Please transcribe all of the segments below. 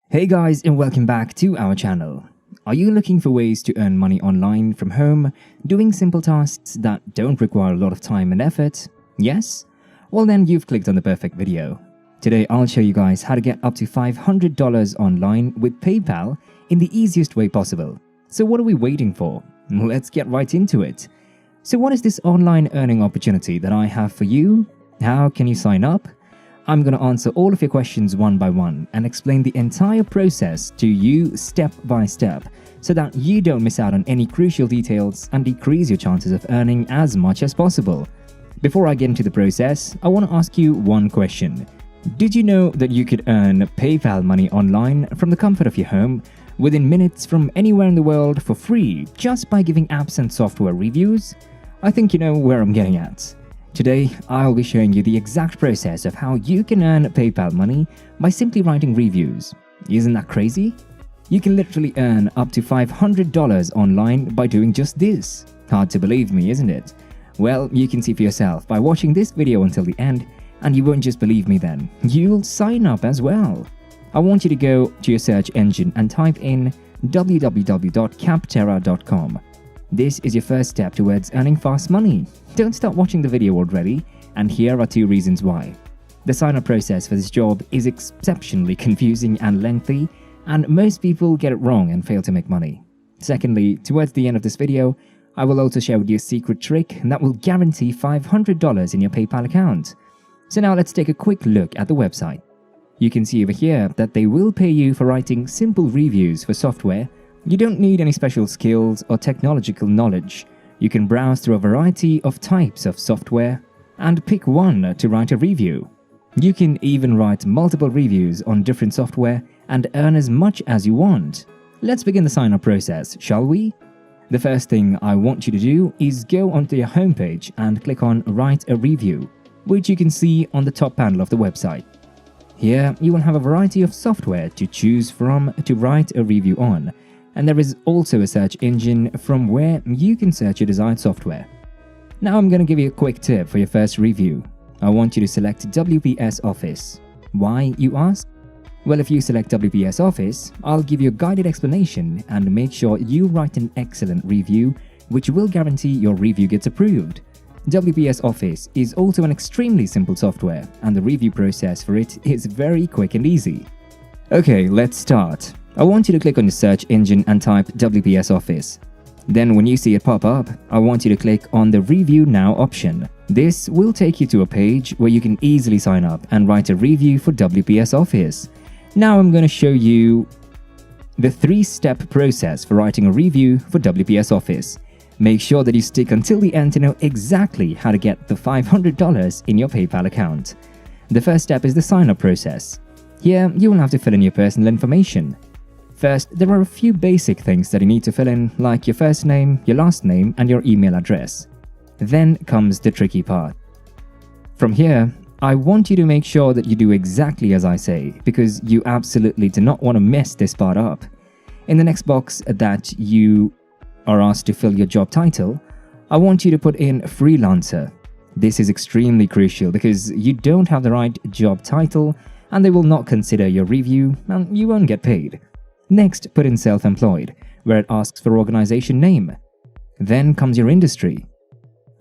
Hey guys, and welcome back to our channel. Are you looking for ways to earn money online from home, doing simple tasks that don't require a lot of time and effort? Yes? Well then you've clicked on the perfect video. Today I'll show you guys how to get up to $500 online with PayPal in the easiest way possible. So what are we waiting for? Let's get right into it. So what is this online earning opportunity that I have for you? How can you sign up? I'm going to answer all of your questions one by one and explain the entire process to you step by step so that you don't miss out on any crucial details and decrease your chances of earning as much as possible. Before I get into the process, I want to ask you one question. Did you know that you could earn PayPal money online from the comfort of your home within minutes from anywhere in the world for free just by giving apps and software reviews? I think you know where I'm getting at. Today, I'll be showing you the exact process of how you can earn PayPal money by simply writing reviews. Isn't that crazy? You can literally earn up to $500 online by doing just this. Hard to believe me, isn't it? Well, you can see for yourself by watching this video until the end, and you won't just believe me then. You'll sign up as well. I want you to go to your search engine and type in www.capterra.com. This is your first step towards earning fast money. Don't stop watching the video already, and here are 2 reasons why. The sign-up process for this job is exceptionally confusing and lengthy, and most people get it wrong and fail to make money. Secondly, towards the end of this video, I will also share with you a secret trick that will guarantee $500 in your PayPal account. So now let's take a quick look at the website. You can see over here that they will pay you for writing simple reviews for software. You don't need any special skills or technological knowledge. You can browse through a variety of types of software and pick one to write a review. You can even write multiple reviews on different software and earn as much as you want. Let's begin the sign-up process, shall we? The first thing I want you to do is go onto your homepage and click on Write a Review, which you can see on the top panel of the website. Here, you will have a variety of software to choose from to write a review on. And there is also a search engine from where you can search your desired software. Now I'm going to give you a quick tip for your first review. I want you to select WPS Office. Why, you ask? Well, if you select WPS Office, I'll give you a guided explanation and make sure you write an excellent review, which will guarantee your review gets approved. WPS Office is also an extremely simple software, and the review process for it is very quick and easy. Okay, let's start. I want you to click on the search engine and type WPS Office. Then when you see it pop up, I want you to click on the Review Now option. This will take you to a page where you can easily sign up and write a review for WPS Office. Now I'm going to show you the 3-step process for writing a review for WPS Office. Make sure that you stick until the end to know exactly how to get the $500 in your PayPal account. The first step is the sign-up process. Here, you will have to fill in your personal information. First, there are a few basic things that you need to fill in, like your first name, your last name, and your email address. Then comes the tricky part. From here, I want you to make sure that you do exactly as I say, because you absolutely do not want to mess this part up. In the next box that you are asked to fill your job title, I want you to put in freelancer. This is extremely crucial because you don't have the right job title and they will not consider your review and you won't get paid. Next, put in self-employed, where it asks for organization name. Then comes your industry.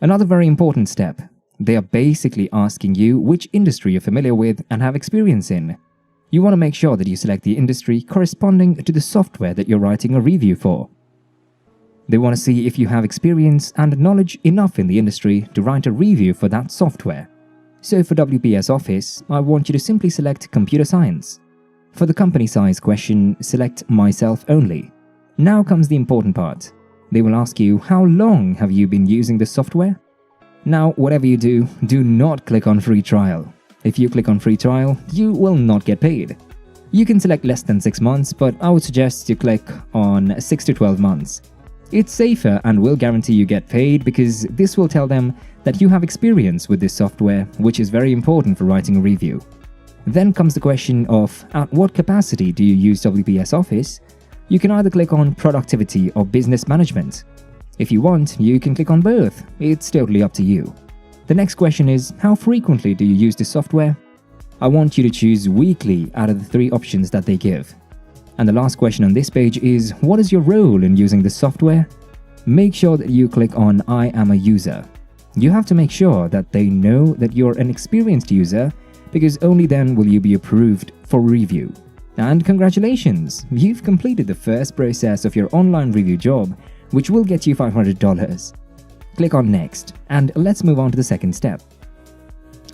Another very important step. They are basically asking you which industry you're familiar with and have experience in. You want to make sure that you select the industry corresponding to the software that you're writing a review for. They want to see if you have experience and knowledge enough in the industry to write a review for that software. So for WPS Office, I want you to simply select Computer Science. For the company size question, select Myself Only. Now comes the important part. They will ask you how long have you been using the software? Now, whatever you do, do not click on free trial. If you click on free trial, you will not get paid. You can select less than 6 months, but I would suggest you click on 6 to 12 months. It's safer and will guarantee you get paid because this will tell them that you have experience with this software, which is very important for writing a review. Then comes the question of at what capacity do you use WPS Office? You can either click on productivity or business management. If you want, you can click on both. It's totally up to you. The next question is how frequently do you use this software? I want you to choose weekly out of the 3 options that they give. And the last question on this page is, what is your role in using the software? Make sure that you click on I am a user. You have to make sure that they know that you're an experienced user, because only then will you be approved for review. And congratulations, you've completed the first process of your online review job, which will get you $500. Click on next, and let's move on to the second step.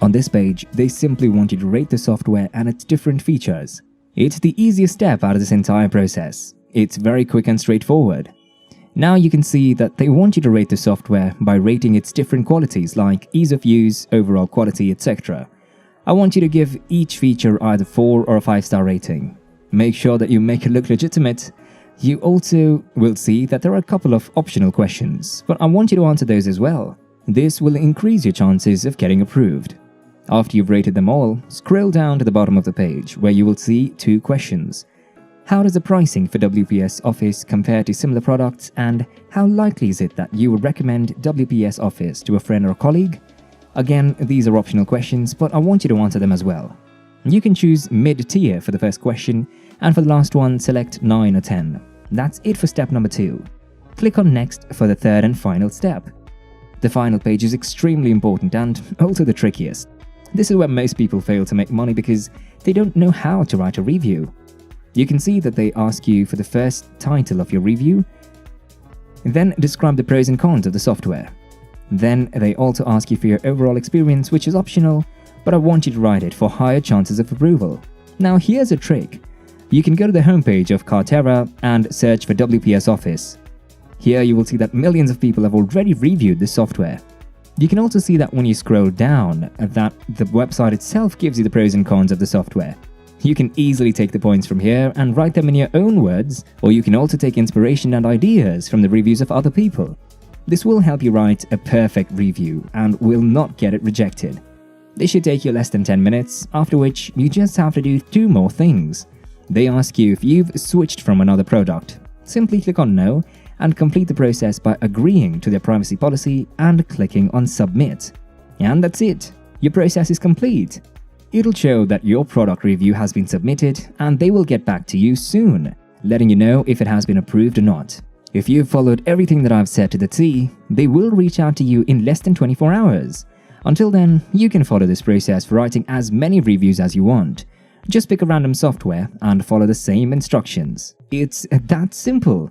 On this page, they simply want you to rate the software and its different features. It's the easiest step out of this entire process. It's very quick and straightforward. Now you can see that they want you to rate the software by rating its different qualities like ease of use, overall quality, etc. I want you to give each feature either 4 or a 5-star rating. Make sure that you make it look legitimate. You also will see that there are a couple of optional questions, but I want you to answer those as well. This will increase your chances of getting approved. After you've rated them all, scroll down to the bottom of the page where you will see 2 questions. How does the pricing for WPS Office compare to similar products, and how likely is it that you would recommend WPS Office to a friend or colleague? Again, these are optional questions, but I want you to answer them as well. You can choose mid-tier for the first question, and for the last one, select 9 or 10. That's it for step number 2. Click on next for the third and final step. The final page is extremely important and also the trickiest. This is where most people fail to make money because they don't know how to write a review. You can see that they ask you for the first title of your review, then describe the pros and cons of the software. Then they also ask you for your overall experience, which is optional, but I want you to write it for higher chances of approval. Now here's a trick. You can go to the homepage of Cartera and search for WPS Office. Here you will see that millions of people have already reviewed this software. You can also see that when you scroll down, that the website itself gives you the pros and cons of the software. You can easily take the points from here and write them in your own words, or you can also take inspiration and ideas from the reviews of other people. This will help you write a perfect review and will not get it rejected. This should take you less than 10 minutes, after which you just have to do 2 more things. They ask you if you've switched from another product. Simply click on no and complete the process by agreeing to their privacy policy and clicking on submit. And that's it. Your process is complete. It'll show that your product review has been submitted and they will get back to you soon, letting you know if it has been approved or not. If you've followed everything that I've said to the T, they will reach out to you in less than 24 hours. Until then, you can follow this process for writing as many reviews as you want. Just pick a random software and follow the same instructions. It's that simple.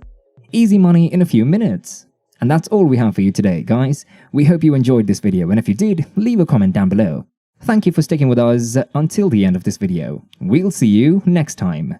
Easy money in a few minutes. And that's all we have for you today, guys. We hope you enjoyed this video, and if you did, leave a comment down below. Thank you for sticking with us until the end of this video. We'll see you next time.